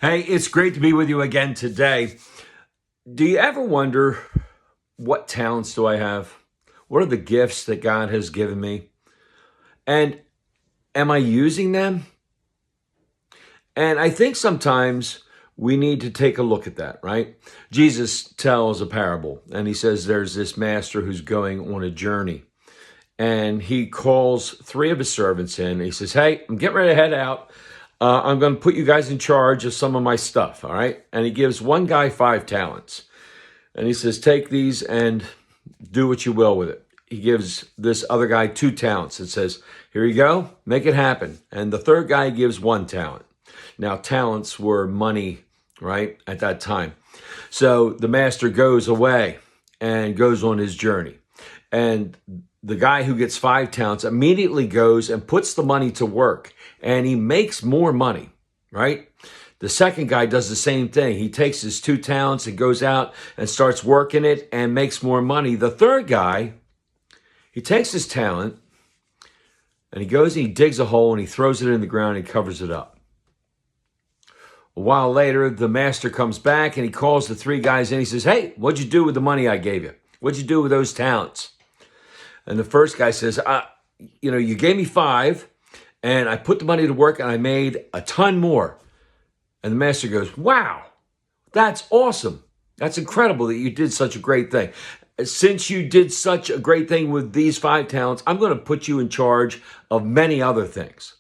Hey, it's great to be with you again today. Do you ever wonder, what talents do I have? What are the gifts that God has given me? And am I using them? And I think sometimes we need to take a look at that, right? Jesus tells a parable and he says there's this master who's going on a journey and he calls three of his servants in. He says, "Hey, I'm getting ready to head out. I'm going to put you guys in charge of some of my stuff, all right?" And he gives one guy 5 talents. And he says, "Take these and do what you will with it." He gives this other guy 2 talents and says, "Here you go, make it happen." And the third guy gives 1 talent. Now, talents were money, right, at that time. So the master goes away and goes on his journey. And the guy who gets 5 talents immediately goes and puts the money to work and he makes more money, right? The second guy does the same thing. He takes his 2 talents and goes out and starts working it and makes more money. The third guy, he takes his talent and he goes and he digs a hole and he throws it in the ground and he covers it up. A while later, the master comes back and he calls the 3 guys in. He says, "Hey, what'd you do with the money I gave you? What'd you do with those talents?" And the first guy says, you gave me 5 and I put the money to work and I made a ton more. And the master goes, "Wow, that's awesome. That's incredible that you did such a great thing. Since you did such a great thing with these 5 talents, I'm going to put you in charge of many other things."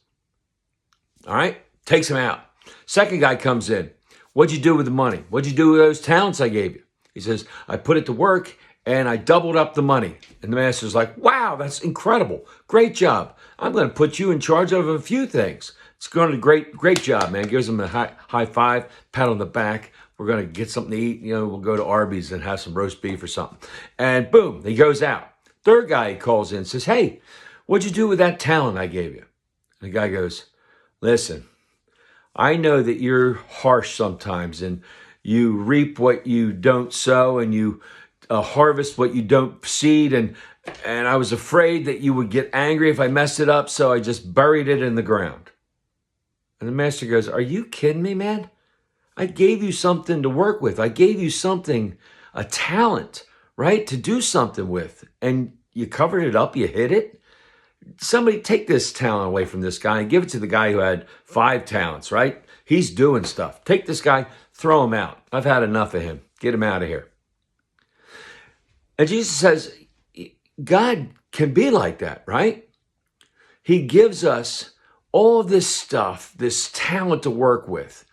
All right? Takes him out. Second guy comes in. "What'd you do with the money? What'd you do with those talents I gave you?" He says, "I put it to work and I doubled up the money." And the master's like, "Wow, that's incredible. Great job. I'm going to put you in charge of a few things. It's going to great job, man." Gives him a high five, pat on the back. "We're going to get something to eat. We'll go to Arby's and have some roast beef or something." And boom, he goes out. Third guy he calls in and says, "Hey, what'd you do with that talent I gave you?" And the guy goes, "Listen, I know that you're harsh sometimes and you reap what you don't sow and you harvest what you don't seed. And I was afraid that you would get angry if I messed it up, so I just buried it in the ground." And the master goes, "Are you kidding me, man? I gave you something to work with. I gave you something, a talent, right, to do something with. And you covered it up, you hid it. Somebody take this talent away from this guy and give it to the guy who had 5 talents, right? He's doing stuff. Take this guy, throw him out. I've had enough of him. Get him out of here." And Jesus says, God can be like that, right? He gives us all of this stuff, this talent to work with.